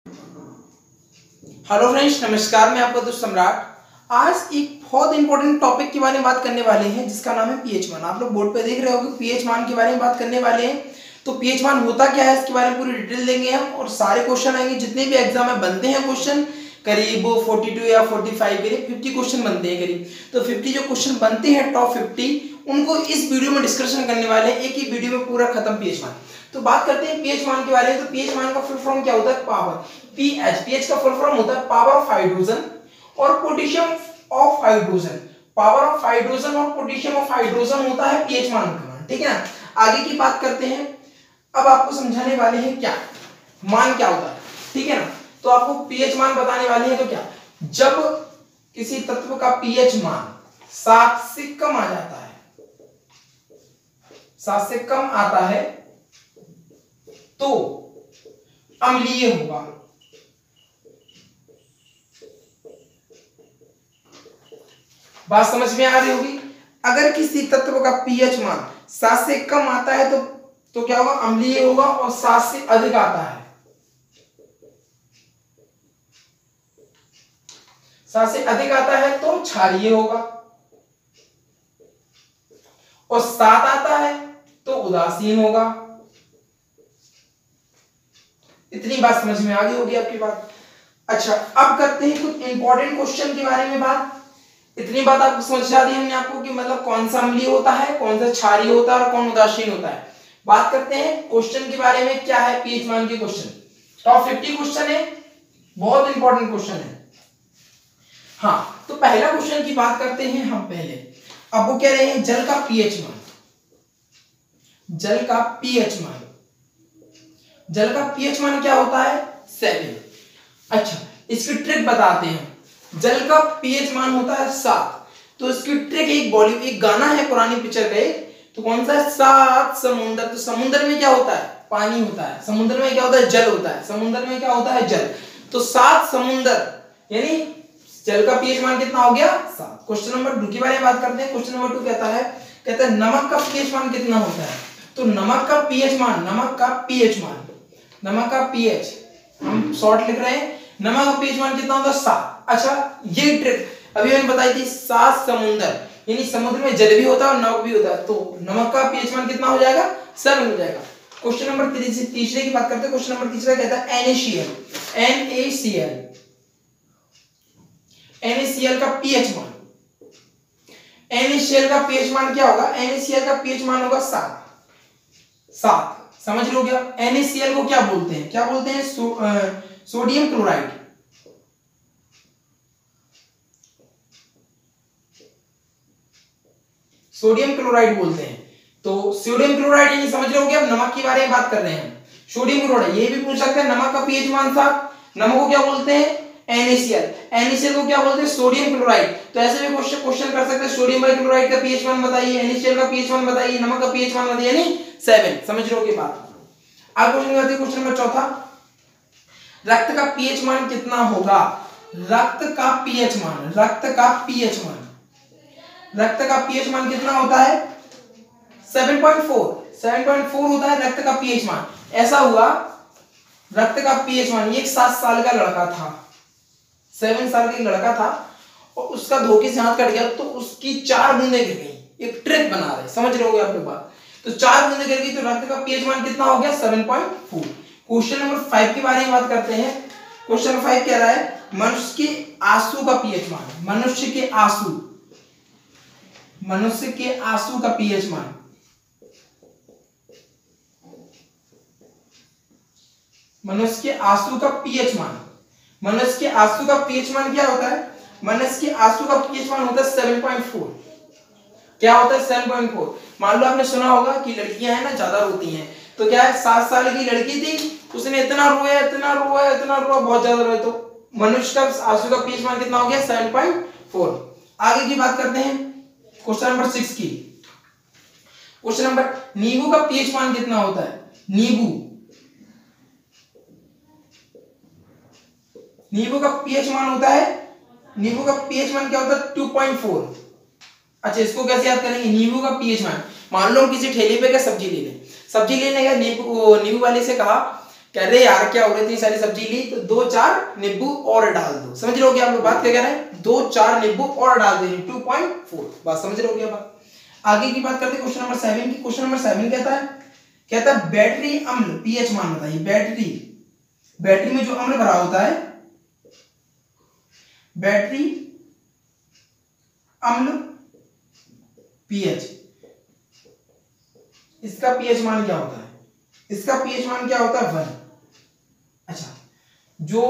Hello friends, नमस्कार। मैं आपका दोस्त सम्राट। आज एक बहुत इंपॉर्टेंट टॉपिक के बारे में बात करने वाले हैं जिसका नाम है पीएच मान। आप लोग बोर्ड पे देख रहे हो कि पीएच मान के बारे में बात करने वाले हैं। तो पीएच मान होता क्या है इसके बारे में पूरी डिटेल देंगे हम, और सारे क्वेश्चन आएंगे जितने भी एग्जाम में बनते हैं क्वेश्चन, करीब 42 या 45 करीब 50 क्वेश्चन बनते हैं करीब। तो 50 जो क्वेश्चन बनते हैं टॉप 50 उनको इस वीडियो में डिस्कशन करने वाले हैं, एक ही वीडियो में पूरा खत्म पीएच मान। तो बात करते हैं पीएच मान के बारे में। तो पीएच मान का फुल फॉर्म क्या होता है? पावर। पीएच का फुल फॉर्म होता है पावर ऑफ हाइड्रोजन और potassium of hydrogen. Power of hydrogen और पोटेशियम ऑफ हाइड्रोजन होता है पीएच मान का मान। ठीक है ना। आगे की बात करते हैं। अब आपको समझाने वाले हैं क्या मान क्या होता है। ठीक है ना। तो आपको पीएच मान बताने वाले हैं। तो क्या, जब किसी तत्व का पीएच मान 7 से कम आ जाता है, 7 से कम आता है तो अम्लीय होगा। बात समझ में आ रही होगी। अगर किसी तत्व का पीएच मान 7 से कम आता है तो क्या होगा? अम्लीय होगा। और 7 से अधिक आता है, 7 से अधिक आता है तो क्षारीय होगा। और 7 आता है तो उदासीन होगा। इतनी बात समझ में आ गई होगी आपकी बात। अच्छा, अब करते हैं कुछ इंपॉर्टेंट क्वेश्चन के बारे में बात। इतनी बात आपको समझा दी हमने आपको कि मतलब कौन सा अम्लीय होता है, कौन सा क्षारीय होता है और कौन उदासीन होता है। बात करते हैं क्वेश्चन के बारे में। क्या है पीएच मान के क्वेश्चन? टॉप 50 क्वेश्चन है, बहुत इंपॉर्टेंट क्वेश्चन है। हाँ, तो पहला क्वेश्चन की बात करते हैं हम पहले। अब वो कह रहे हैं जल का पीएच मान। जल का पीएच मान, जल का पीएच मान क्या होता है? 7। अच्छा, इसकी ट्रिक बताते हैं। जल का पीएच मान होता है 7। तो इसकी ट्रिक, एक गाना है पुरानी पिक्चर का एक, तो कौन सा है? 7 समुंदर। तो समुद्र में क्या होता है? पानी होता है। समुद्र में क्या होता है? जल होता है। समुद्र में क्या होता है? जल। तो 7 समुंदर, यानी जल का पीएच मान कितना हो गया? 7। क्वेश्चन नंबर 2 के बारे में बात करते हैं। क्वेश्चन नंबर 2 कहता है नमक का पीएच मान कितना होता है? तो नमक का पीएच मान, नमक का पीएच हम शॉर्ट लिख रहे हैं। नमक का पीएच मान कितना होता है? 7। अच्छा, ये ट्रिक अभी मैंने बताई थी। 7 समुंदर, यानी समुद्र में जल भी होता है और नमक भी होता है। तो नमक का पीएच मान कितना हो जाएगा? 7 हो जाएगा। क्वेश्चन नंबर तीसरे की बात करते हैं। क्वेश्चन नंबर तीसरा कहता है NaCl का पीएच मान। NaCl का पीएच मान क्या होगा? NaCl का पीएच मान होगा 7। समझ लो क्या? NaCl को क्या बोलते हैं? क्या बोलते हैं? Sodium chloride. सोडियम क्लोराइड बोलते हैं। तो सोडियम क्लोराइड, यानी समझ रहे हो क्या? अब नमक के बारे में बात कर रहे हैं। सोडियम क्लोराइड, ये भी पूछ सकते हैं नमक का पीएच मान 7। नमक को क्या बोलते हैं? NaCl को क्या बोलते हैं? Sodium chloride. तो ऐसे भी क्वेश्चन कर सकते हैं, सोडियम क्लोराइड का पीएच मान बताइए, NaCl का पीएच मान बताइए, नमक का पीएच मान बताइए, यानी 7। समझ रहे हो की बात। अब क्वेश्चन नंबर 4। रक्त का पीएच मान कितना होगा? रक्त का पीएच मान कितना होता है? 7.4 होता है रक्त का पीएच मान। ऐसा हुआ, रक्त का पीएच मान, ये एक 7 साल का लड़का था, 7 साल का लड़का था, और उसका धोखे से हाथ कट गया तो उसकी 4 बूंदें गिर गई। एक ट्रिक बना रहे, समझ रहे होगे आप लोग बात। तो 4 बूंदें गिर गई तो रक्त का पीएच मान कितना हो गया? 7.4। क्वेश्चन नंबर 5 के बारे में बात करते हैं। क्वेश्चन नंबर 5 कह रहा है मनुष्य के आंसू का पीएच मान। मनुष्य के आंसू का पीएच मान। मनुष्य के आंसू का पीएच मान क्या होता है? मनुष्य के आंसू का पीएच मान होता है 7.4। क्या होता है? 7.4। मान लो आपने सुना होगा कि लड़कियां है ना ज्यादा रोती हैं। तो क्या है, 7 साल की लड़की थी, उसने इतना रोया, बहुत ज्यादा रोया, तो मनुष्य का आंसू का पीएच मान कितना हो गया? 7.4। आगे की बात करते हैं क्वेश्चन नंबर 6 की। क्वेश्चन नंबर, नींबू का पीएच मान कितना होता है? नींबू का पीएच मान होता है, नींबू का पीएच मान क्या होता है? 2.4। अच्छा, इसको कैसे याद करेंगे? नींबू का पीएच मान, मान लो किसी ठेले पे का सब्जी लेने गए, नींबू वाले से कहा कह रहे यार क्या हो रही थी, सारी सब्जी ली तो 2-4 नींबू और डाल दो। समझ रहे हो क्या आप लोग बात क्या कह रहे हैं, 2-4 नींबू और डाल दो 2.4। बात समझ रहे हो क्या बात। आगे की बात करते हैं क्वेश्चन नंबर 7 की। क्वेश्चन नंबर 7 कहता है बैटरी अम्ल पीएच मान बताइए। बैटरी में जो अम्ल भरा होता है, बैटरी अम्ल पीएच, इसका पीएच मान क्या होता है, इसका पीएच मान क्या होता है 1। अच्छा, जो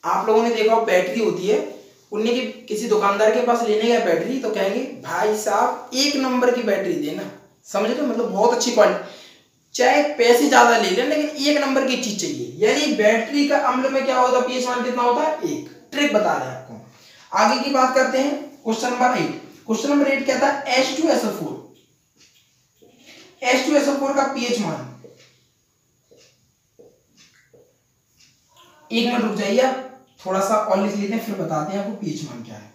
आप लोगों ने देखा बैटरी होती है, उन्हें कि किसी दुकानदार के पास लेने गया बैटरी तो कहेंगे भाई साहब 1 नंबर की बैटरी देना। समझ रहे हो, मतलब बहुत अच्छी क्वालिटी, चाहे पैसे ज्यादा ले लें लेकिन 1 नंबर की चीज चाहिए। यानी बैटरी का अम्ल में क्या होता है, पीएच मान कितना होता है 1। ट्रिक बता रहे हैं आपको। आगे की बात करते हैं क्वेश्चन नंबर 8। क्वेश्चन नंबर 8 कहता है H2SO4, H2SO4 का पीएच मान। 1 मिनट रुक जाइए, आप थोड़ा सा और लिख लेते हैं फिर बताते हैं आपको पीएच मान क्या है।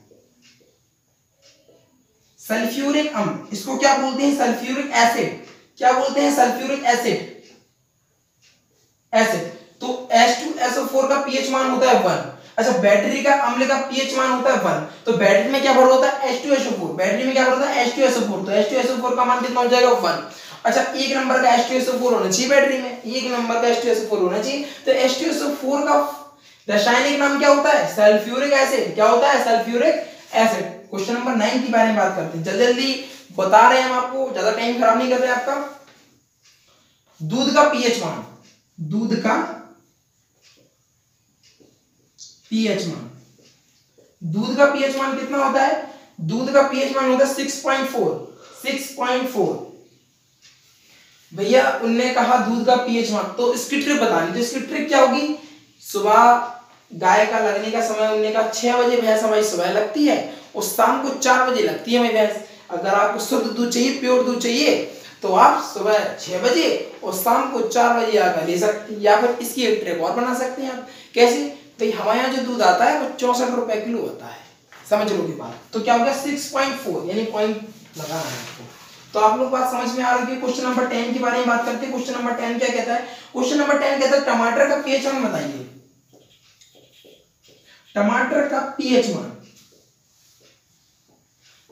सल्फ्यूरिक अम्ल, इसको क्या बोलते हैं, सल्फ्यूरिक एसिड। क्या बोलते हैं, सल्फ्यूरिक एसिड। तो H2SO4 का पीएच मान होता है 1। अच्छा, बैटरी का अम्ल का पीएच मान होता है 1, तो बैटरी में क्या भरा होता है H2SO4। बैटरी में क्या भरा होता है H2SO4, तो H2SO4 का मान कितना हो जाएगा 1। अच्छा, 1 नंबर का H2SO4 होना चाहिए बैटरी में, 1 नंबर का H2SO4 होना चाहिए। तो H2SO4 का रासायनिक नाम क्या होता है, सल्फ्यूरिक एसिड। क्या होता है, सल्फ्यूरिक एसिड। क्वेश्चन नंबर 9 की बारे में बात करते हैं, जल्दी जल्दी बता रहे हैं हम आपको, ज्यादा टाइम खराब नहीं कर रहे आपका। दूध का पीएच मान, दूध का पीएच मान, दूध का पीएच मान कितना होता है, दूध का पीएच मान होता है 6.4। भैया उनने कहा दूध का पीएच मान, तो इसकी ट्रिक बतानी। तो इसकी ट्रिक क्या होगी, सुबह गाय का लगने का समय उनने कहा 6 बजे भैंस हमारी सुबह लगती है और शाम को 4 बजे लगती है हमारी भैंस। अगर आपको शुद्ध दूध चाहिए, प्योर दूध चाहिए, तो आप सुबह 6 बजे और शाम को 4 बजे आकर ले सकते हैं। या फिर इसकी एक ट्रिक और बना सकते हैं आप। कैसे, तो हमारे यहाँ जो दूध आता है वो 64 रुपए किलो होता है। समझ लो की बात। तो क्या हो गया 6.4, यानी पॉइंट लगाना है आपको। तो आप लोग बात समझ में आ रही है। क्वेश्चन नंबर 10 के बारे में बात करते हैं। क्वेश्चन नंबर 10 क्या कहता है, क्वेश्चन नंबर 10 कहता है टमाटर का पीएच मान बताइए। टमाटर का पीएच मान,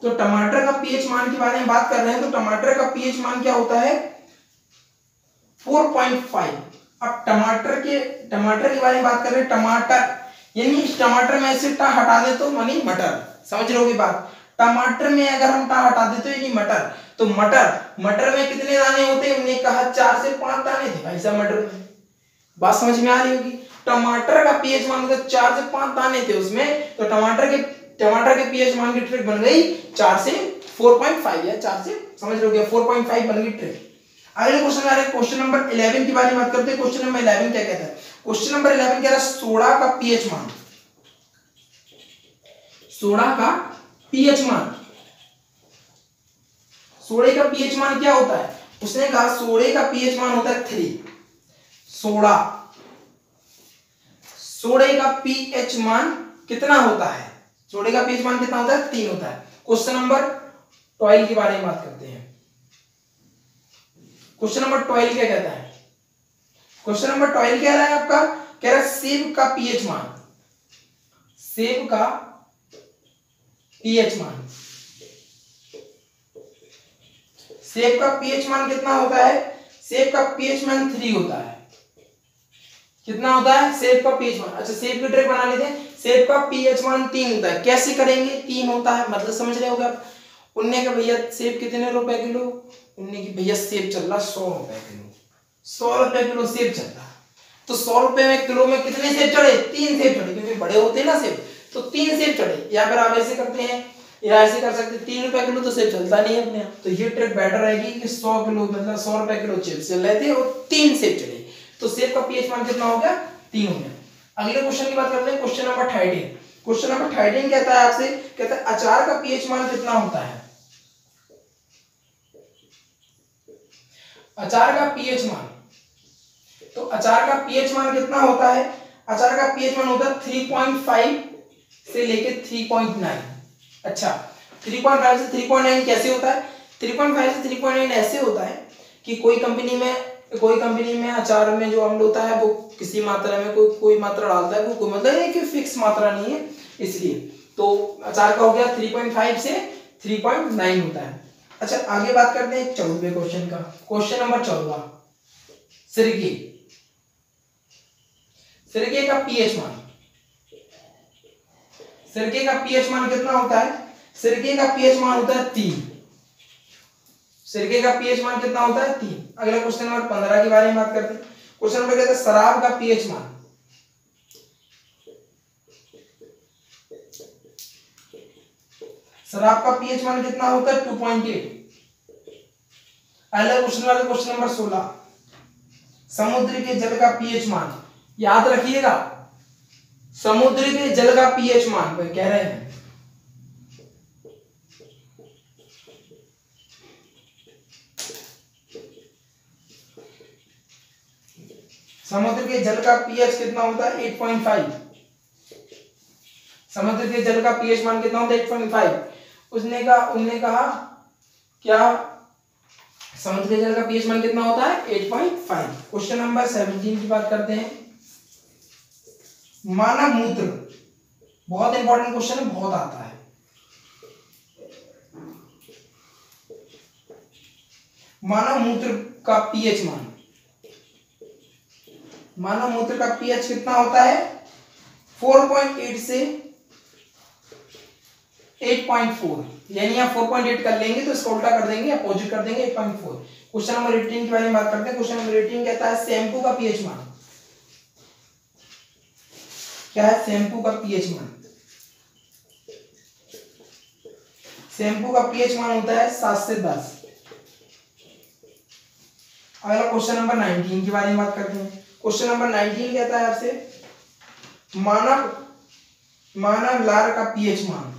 तो टमाटर का पीएच मान के बारे में बात कर रहे हैं। तो टमाटर का पीएच मान क्या होता है 4.5। अब टमाटर के बारे में बात कर रहे हैं। टमाटर यानी इस टमाटर में से टा हटा दे तो मानी मटर। समझ रहे हो बात, टमाटर में अगर हम टा हटा दे तो यानी मटर। तो मटर में कितने दाने होते हैं, उन्होंने कहा 4 से 5 दाने थे भाई साहब मटर में। बात समझ में आ रही होगी। टमाटर का पीएच मान होता है 4 से 5 दाने थे उसमें, तो टमाटर के पीएच मान की ट्रिक बन गई 4 से 4.5 या 4 से, समझ लो 4.5 बन गई ट्रिक। अगले क्वेश्चन आ रहा है क्वेश्चन नंबर 11 के बारे में बात करते हैं। क्वेश्चन नंबर 11 क्या कहता है, क्वेश्चन नंबर 11 कह रहा है सोडा का पीएच मान। सोडा का पीएच मान, सोडे का पीएच मान क्या होता है, उसने कहा सोडे का पीएच मान होता है 3। सोडे का पीएच मान कितना होता है, सोडे का पीएच मान कितना होता है 3 होता है। क्वेश्चन नंबर 12 के बारे में बात करते हैं। क्वेश्चन नंबर 12 क्या कहता है, क्वेश्चन नंबर 12 कह रहा है आपका, कह रहा है सेब का पीएच मान। सेब का पीएच मान, सेब का पीएच मान कितना होता है, सेब का पीएच मान 3 होता है। कितना होता है सेब का पीएच मान। अच्छा सेब की ट्रिक बना लेते हैं। सेब का पीएच मान 3 होता है। कैसे करेंगे, 3 होता है मतलब समझ रहे होगे आप। उनने कहा भैया सेब कितने रुपए किलो, उनने की भैया सेब चल रहा 100 रुपए किलो, 100 रुपए किलो सेब चल रहा। तो 100 रुपए में किलो में कितने सेब चढ़े, 3 सेब चढ़े, क्योंकि बड़े होते हैं ना सेब, तो 3 सेब चढ़े। या फिर आप ऐसे करते हैं या ऐसे कर सकते हैं, 3 रुपए किलो तो सेब चलता नहीं है अपने आप। तो ये ट्रिक बेटर रहेगी कि 100 किलो मतलब 100 रुपए किलो सेब चल रहे थे और 3 सेब चढ़े, तो सेब का पीएच मान कितना हो गया 3 हो गया। अगले क्वेश्चन की बात करते हैं, क्वेश्चन नंबर 13। क्वेश्चन नंबर 13 कहता है आपसे, कहता है अचार का पीएच मान कितना होता है। अचार का पीएच मान, तो अचार का पीएच मान कितना होता है, अचार का पीएच मान होता है 3.5 से लेके 3.9। अच्छा 3.5 से 3.9 कैसे होता है, 3.5 से 3.9 ऐसे होता है कि कोई कंपनी में कोई कंपनी में अचार में जो अम्ल होता है वो किसी मात्रा में कोई मात्रा डालता है, कोई मतलब है कि फिक्स मात्रा नहीं है, इसलिए तो अचार का हो गया 3.5 से 3.9 होता है। अच्छा आगे बात करते हैं 14वें क्वेश्चन का। क्वेश्चन नंबर 14, सिरके। सिरके का पीएच मान, सिरके का पीएच मान कितना होता है? सिरके का पीएच मान होता है 3। सिरके का पीएच मान कितना होता है? 3। अगला क्वेश्चन नंबर 15 के बारे में बात करते हैं। क्वेश्चन नंबर कहता है शराब का पीएच मान। शराब का पीएच मान कितना होता है? 2.8। अगला क्वेश्चन वाला क्वेश्चन नंबर 16, समुद्र के जल का पीएच मान। याद रखिएगा, समुद्र के जल का पीएच मान कह रहे हैं। समुद्र के जल का पीएच कितना होता है? 8.5। समुद्र के जल का पीएच मान कितना होता है? 8.5। उनने कहा क्या समुद्र के जल का पीएच मान कितना होता है? 8.5। क्वेश्चन नंबर 17 की बात करते हैं। मानव मूत्र, बहुत इंपॉर्टेंट क्वेश्चन है, बहुत आता है। मानव मूत्र का पीएच मान, मानव मूत्र का पीएच कितना होता है? 4.8 से 8.4, यानी आप 4.8 कर लेंगे तो इसको उल्टा कर देंगे, अपोजिट कर देंगे 8.4। क्वेश्चन नंबर 18 के बारे में बात करते हैं। क्वेश्चन नंबर 18 कहता है शैम्पू का पीएच मान। क्या है शैम्पू का पीएच मान? शैम्पू का पीएच मान होता है 7 से 10। अगला क्वेश्चन नंबर 19 के बारे में बात करते हैं। क्वेश्चन नंबर 19 कहता है आपसे मानव लार का पीएच मान।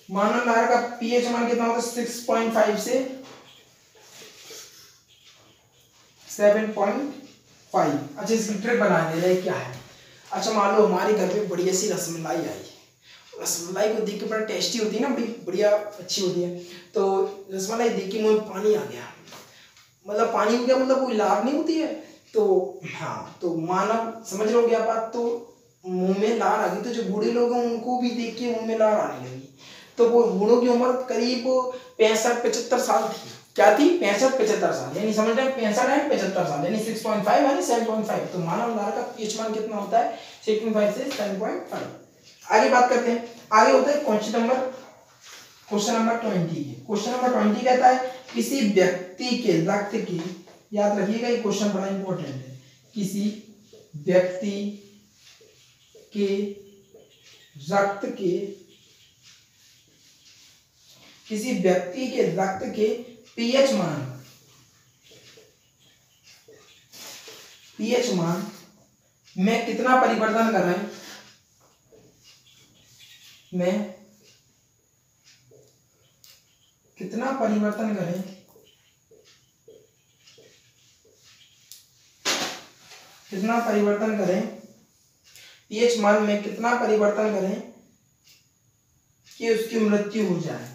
मानव लार का पीएच मान कितना होता है? 6.5 से 7.5। अच्छा इसकी ट्रिक बना दे रहे क्या है? अच्छा मान लो हमारे घर में बढ़िया सी रसमलाई आई, रसमलाई को देख के बड़ा टेस्टी होती है ना, बड़ी बढ़िया अच्छी होती है। तो रसमलाई देख के मुंह में पानी आ गया, मतलब पानी हो गया, मतलब कोई लार नहीं होती है तो हाँ, तो मानव समझ रहे हो क्या बात? तो मुंह में लार आ गई, तो जो बूढ़े लोग हैं उनको भी देख के मुंह में लार आने लगी। तो वो बूढ़ों की उम्र करीब 65-75 साल थी। क्या थी? 65-75 साल, यानी समझ रहे हैं 65 एंड 75 साल, यानी 6.5 यानी 7.5। तो मानव लार का पीएच मान कितना होता है? 6.5 से 7.5। आगे बात करते हैं। आगे होता है क्वेश्चन नंबर 20। क्वेश्चन नंबर 20 कहता है किसी व्यक्ति के रक्त की, याद रखिएगा ये क्वेश्चन बड़ा इंपॉर्टेंट है, किसी व्यक्ति के रक्त के, किसी व्यक्ति के रक्त के पीएच मान में कितना परिवर्तन करें, में कितना परिवर्तन करें, कितना परिवर्तन करें, पीएच मान में कितना परिवर्तन करें कि उसकी मृत्यु हो जाए।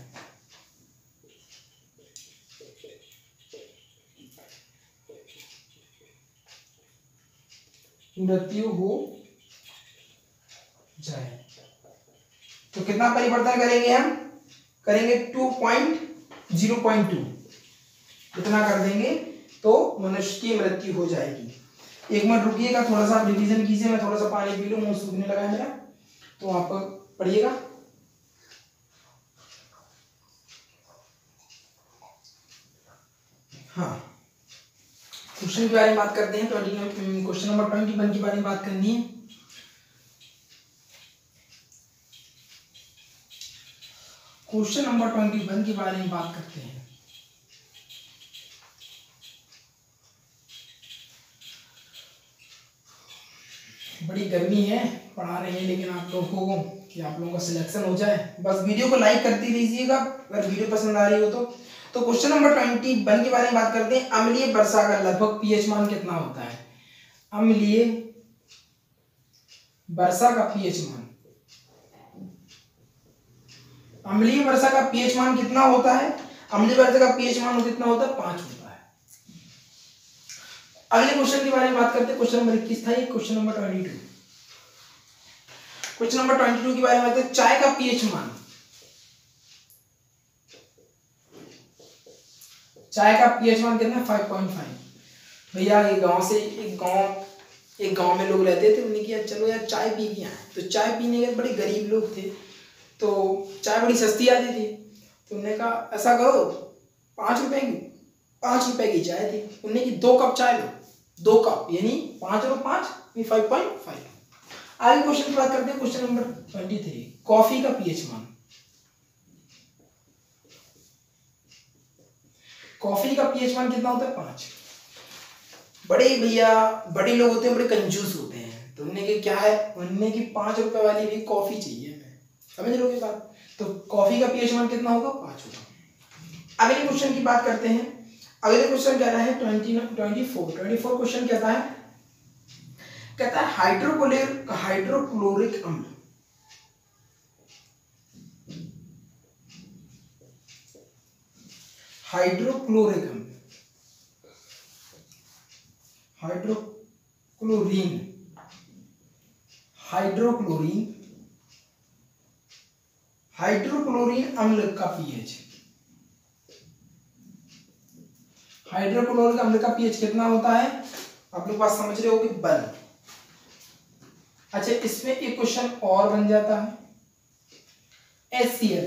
मृत्यु हो जाए तो कितना परिवर्तन करेंगे? हम करेंगे 2.0.2, इतना कर देंगे तो मनुष्य की मृत्यु हो जाएगी। एक मिनट रुकिएगा, थोड़ा सा आप रिवीजन कीजिए, मैं थोड़ा सा पानी पी लूं, मुंह सूखने लगा है मेरा, तो आप पढ़िएगा। हाँ क्वेश्चन के बारे में बात करते हैं। क्वेश्चन नंबर 21 के बारे में बात करनी है। क्वेश्चन नंबर 21 के बारे में बात करते हैं। बड़ी गर्मी है, पढ़ा रहे हैं, लेकिन आप लोगों को कि आप लोगों का सिलेक्शन हो जाए, बस वीडियो को लाइक करती रहिएगा अगर वीडियो पसंद आ रही हो तो। क्वेश्चन नंबर 21 के बारे में बात करते हैं। अम्लीय वर्षा का लगभग पीएच मान कितना होता है? अम्लीय वर्षा का पीएच मान, अम्लीय वर्षा का पीएच मान कितना होता है? अम्लीय वर्षा का पीएच मान कितना होता है? 5 होता है। अगले क्वेश्चन के बारे में बात करते हैं। क्वेश्चन नंबर 21 था ये, क्वेश्चन नंबर 22। क्वेश्चन नंबर 22 के बारे में बात करते हैं। चाय का पीएच मान, चाय का पीएच मान कितना है? 5.5। भैया ये गांव से एक गांव में लोग रहते थे, उन्होंने किया चलो यार चाय पी के आए। तो चाय पीने के बड़े गरीब लोग थे, तो चाय बड़ी सस्ती आती थी, तो उन्होंने कहा ऐसा करो 5 रुपए की चाय थी, उन्होंने की 2 कप चाय लो, 2 कप यानी 5 और 5 5.5। आगे क्वेश्चन की बात करते हैं। क्वेश्चन नंबर 23, कॉफी का पीएच मान। कॉफी का पीएच मान कितना होता है? 5। बड़े भैया बड़े लोग होते हैं, बड़े कंजूस होते हैं, तो उन्होंने की क्या है, उन्होंने की 5 रुपए वाली भी कॉफी चाहिए हमें। समझ लो ये बात। तो कॉफी का पीएच मान कितना होगा? 5 होगा। अगले क्वेश्चन की बात करते हैं। अगले क्वेश्चन कह रहा है 24 क्वेश्चन कहता है हाइड्रोक्लोरिक अम्ल, हाइड्रोक्लोरिक अम्ल, हाइड्रोक्लोरीन अम्ल का पीएच, हाइड्रोक्लोरिक अम्ल का पीएच कितना होता है? आप लोग बात समझ रहे हो कि 1। अच्छा, इसमें एक क्वेश्चन और बन जाता है। HCl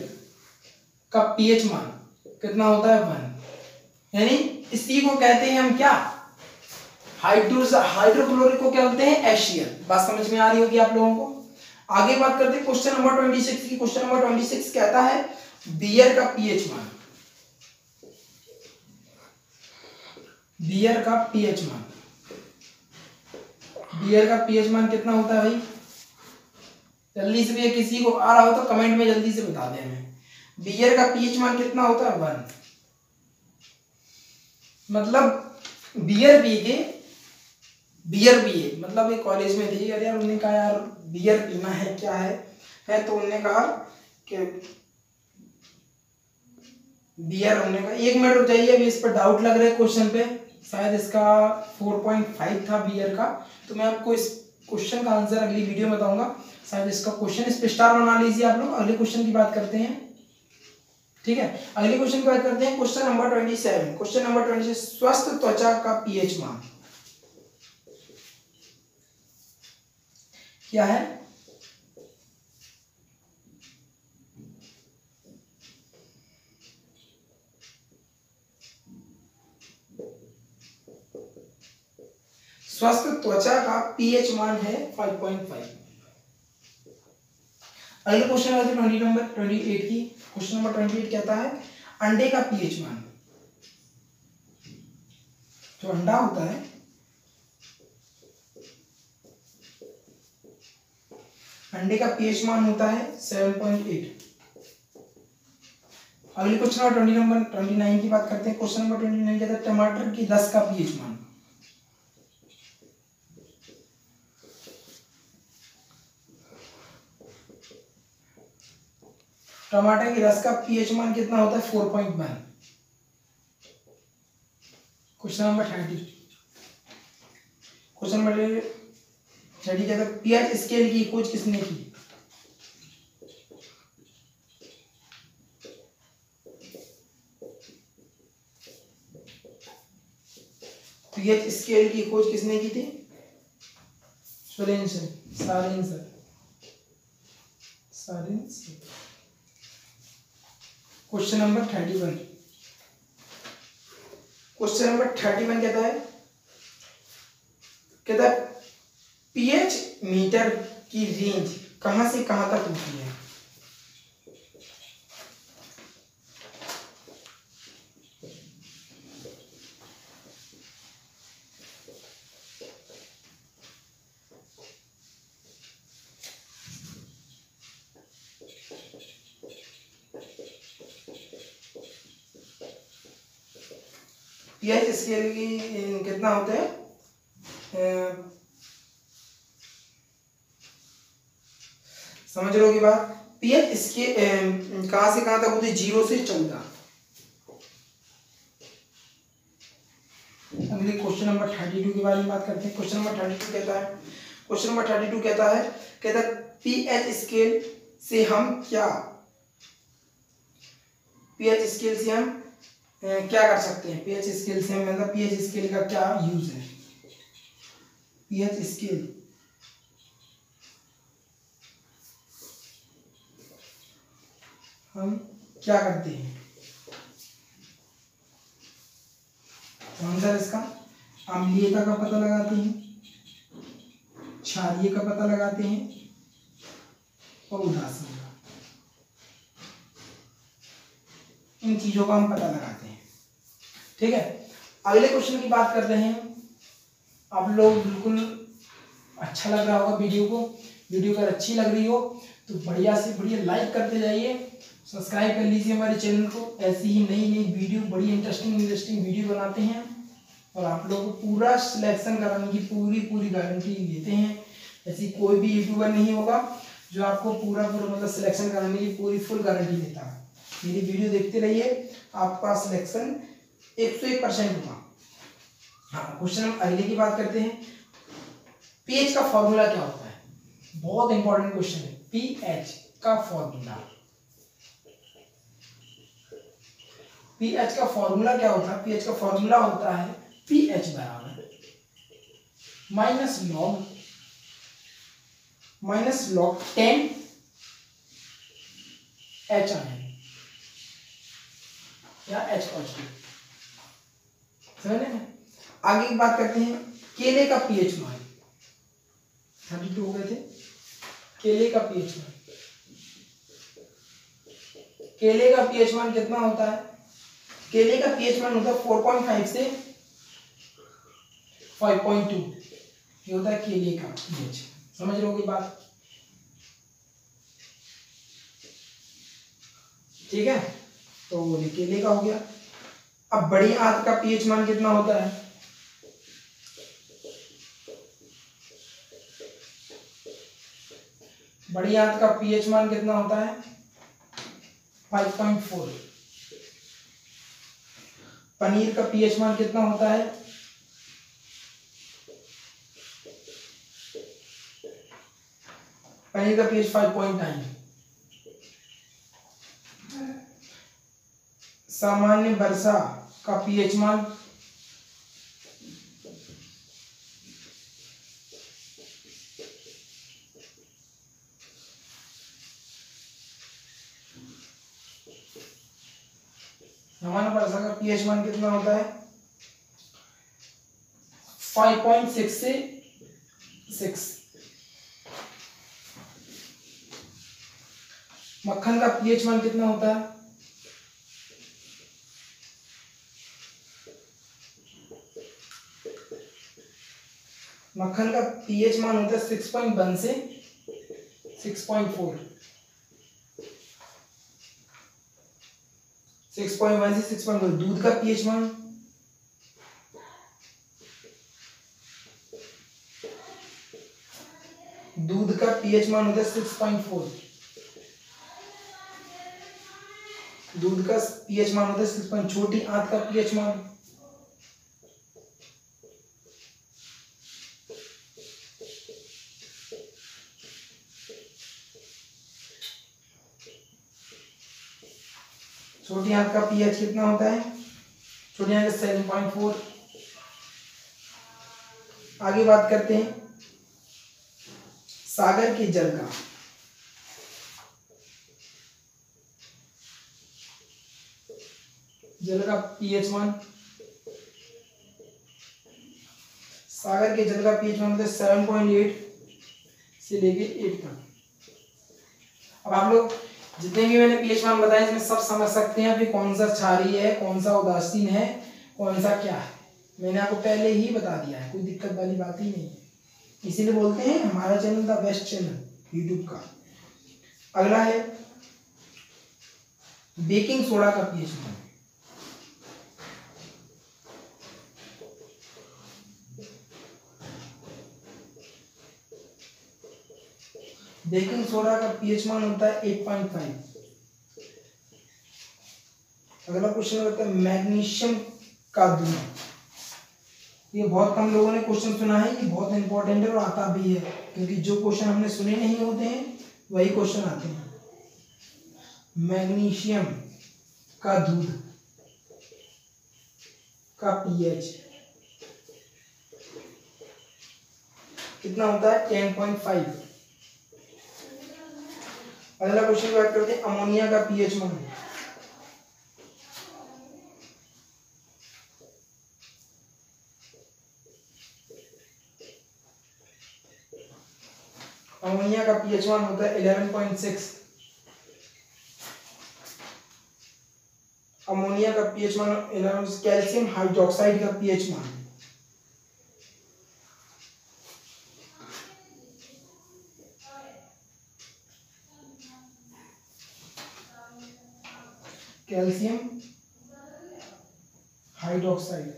का पीएच मान कितना होता है? 1। यानी इसी को कहते हैं हम क्या? हाइड्रोक्लोरिक को क्या बोलते हैं? HCl। बात समझ में आ रही होगी आप लोगों को। आगे बात करते हैं क्वेश्चन नंबर 26 की। क्वेश्चन नंबर 26 कहता है बियर का पीएच मान, बियर का पीएच मान, बियर का पीएच मान कितना होता है भाई? जल्दी से भैया किसी को आ रहा हो तो कमेंट में जल्दी से बता दें हमें। बियर का पीएच मान कितना होता है? 1। मतलब बियर पिए मतलब एक कॉलेज में थी, अरे यार उन्होंने कहा यार बियर पीना है, क्या है तो उन्होंने कहा कि बियर, उन्होंने कहा 1 मिनट रुक जाइए, अभी इस पर डाउट लग रहा है क्वेश्चन पे, शायद इसका 4.5 था बियर का, तो मैं आपको इस क्वेश्चन का आंसर अगली वीडियो में बताऊंगा। शायद इसका क्वेश्चन, इस पे स्टार बना लीजिए आप लोग। अगले क्वेश्चन की बात करते हैं, ठीक है। अगले क्वेश्चन की बात करते हैं। Question number 27। क्वेश्चन नंबर 26, स्वस्थ त्वचा का पीएच मान क्या है? स्वस्थ त्वचा का पीएच मान है 5.5। अगले क्वेश्चन है 20 नंबर 28 की। क्वेश्चन नंबर 28 कहता है अंडे का पीएच मान। जो अंडा होता है, अंडे का पीएच मान होता है 7.8। अगले क्वेश्चन नंबर 29 की बात करते हैं। क्वेश्चन नंबर 29 कहता है टमाटर की रस का पीएच मान। टमाटर की रस का पीएच मान कितना होता है? 4.1। Question number 30। क्वेश्चन नंबर 30 कहता है पीएच स्केल की खोज किसने की? पीएच स्केल की खोज किसने की थी? Sareen sir. Question number 31। Question number 31 कहता है पीएच मीटर की रेंज कहां से कहां तक होती है? पीएच स्केल की कितना होता है? समझ लो की बात। पीएच इसके कहां से कहां तक होती है? 0 से 14। अगले क्वेश्चन नंबर 32 के बारे में बात करते हैं। क्वेश्चन नंबर 32 कहता है, क्वेश्चन नंबर 32 कहता है पीएच स्केल से हम क्या, पीएच स्केल से हम क्या कर सकते हैं? पीएच स्केल से हम मतलब पीएच स्केल का क्या यूज है? पीएच स्केल हम क्या करते हैं? आंसर इसका अम्लीयता का पता लगाते हैं, क्षारीय का पता लगाते हैं और उदासीन का, इन चीजों का हम पता लगाते हैं। ठीक है, अगले क्वेश्चन की बात करते हैं। आप लोग बिल्कुल अच्छा लग रहा होगा वीडियो को, वीडियो अगर अच्छी लग रही हो तो बढ़िया से बढ़िया लाइक करते जाइए, सब्सक्राइब कर लीजिए हमारे चैनल को। ऐसी ही नई नई वीडियो, बड़ी इंटरेस्टिंग वीडियो बनाते हैं और आप लोगों को पूरा सिलेक्शन कराने की पूरी गारंटी देते हैं। ऐसी कोई भी यूट्यूबर नहीं होगा जो आपको पूरा मतलब सिलेक्शन कराने की पूरी फुल गारंटी देता है। मेरी वीडियो देखते रहिए, आपका सिलेक्शन 101% होगा। हाँ, क्वेश्चन हम अगले की बात करते हैं। पीएच का फॉर्मूला क्या होता है? बहुत इंपॉर्टेंट क्वेश्चन है। पीएच का फॉर्मूला, पीएच का फॉर्मूला क्या होता है? पीएच का फॉर्मूला होता है पीएच बराबर माइनस लॉग 10 HIN या H पॉजिटिव। समझ रहे? आगे की बात करते हैं। केले का पीएच मान, 32 हो गए थे। केले का पीएच मान, केले का पीएच मान कितना होता है? केले का पीएच मान होता है 4.5 से 5.2। ये होता है केले का पीएच। समझ रहे होगी बात? ठीक है, तो ये केले का हो गया। अब बड़ी आंत का पीएच मान कितना होता है? बड़ी आंत का पीएच मान कितना होता है? 5.4। पनीर का पीएच मान कितना होता है? पनीर का पीएच 5.9। सामान्य वर्षा का पीएच मान पीएच मान कितना होता है? 5.6 से 6। मक्खन का पीएच मान कितना होता है? मक्खन का पीएच मान होता है 6.1 से 6.4। 6.1 से 6.4। दूध का पीएच मान, दूध का पीएच मान होता है 6.4। दूध का पीएच मान होता है 6. छोटी आंत का पीएच मान, छोटी आंत का पीएच कितना होता है? छोटी आंत का 7.4। आगे बात करते हैं सागर के जल का। जल का पीएच मान, सागर के जल का पीएच मान होता है 7.8 से लेके 8 तक। अब आप लोग जितने भी मैंने पीएच मान बताए इसमें सब समझ सकते हैं अभी कौन सा क्षारीय है, कौन सा उदासीन है, कौन सा क्या है। मैंने आपको पहले ही बता दिया है, कोई दिक्कत वाली बात ही नहीं है। इसीलिए बोलते हैं हमारा channel the best channel YouTube का। अगला है बेकिंग सोडा का पीएच मान। बेकिंग सोडा का पीएच मान होता है 8.5। अगला क्वेश्चन होता है मैग्नीशियम का धुआं। ये बहुत कम लोगों ने क्वेश्चन सुना है, ये बहुत इंपॉर्टेंट है और आता भी है, क्योंकि जो क्वेश्चन हमने सुने नहीं होते हैं वही क्वेश्चन आते हैं। मैग्नीशियम का दूध का पीएच कितना होता है? 10.5। अगला क्वेश्चन बात करते हैं अमोनिया का पीएच मान। अमोनिया का पीएच मान होता है 11.6। अमोनिया का पीएच मान 11। कैल्शियम हाइड्रोक्साइड का पीएच मान कैल्शियम हाइड्रोक्साइड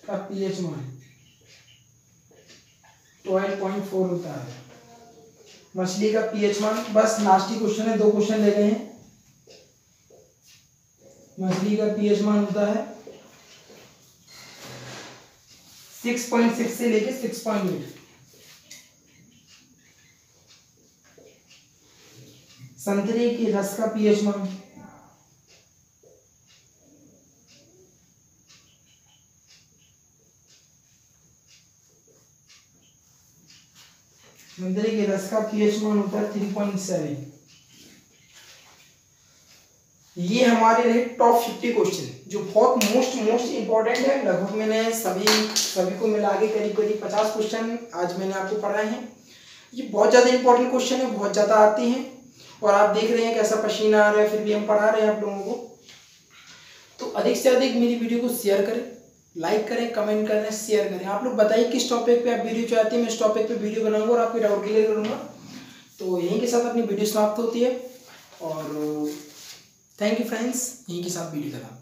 का पीएच मान 12.4 होता है। मछली का पीएच मान, बस लास्ट ही क्वेश्चन है, 2 क्वेश्चन ले रहे हैं। मछली का पीएच मान होता है 6.6 से लेके 6.8। संतरे के रस का पीएच मान संतरे के रस का पीएच मान होता है 3.7। ये हमारे रहे टॉप 50 क्वेश्चन जो बहुत मोस्ट इंपॉर्टेंट है। लगभग मैंने सभी को मिला के करीब 50 क्वेश्चन आज मैंने आपको पढ़ाए हैं। ये बहुत ज़्यादा इंपॉर्टेंट क्वेश्चन है, बहुत ज़्यादा आते हैं और आप देख रहे हैं कैसा पसीना आ रहा है, फिर भी हम पढ़ा रहे हैं आप लोगों को। तो अधिक से अधिक मेरी वीडियो को शेयर करें, लाइक करें, कमेंट करें, शेयर करें। आप लोग बताइए किस टॉपिक पे आप वीडियो चाहते हैं, मैं इस टॉपिक पे वीडियो बनाऊंगा और आपके डाउट क्लियर करूंगा। तो यहीं के साथ अपनी वीडियो समाप्त होती है और थैंक यू फ्रेंड्स, यहीं के साथ वीडियो खत्म।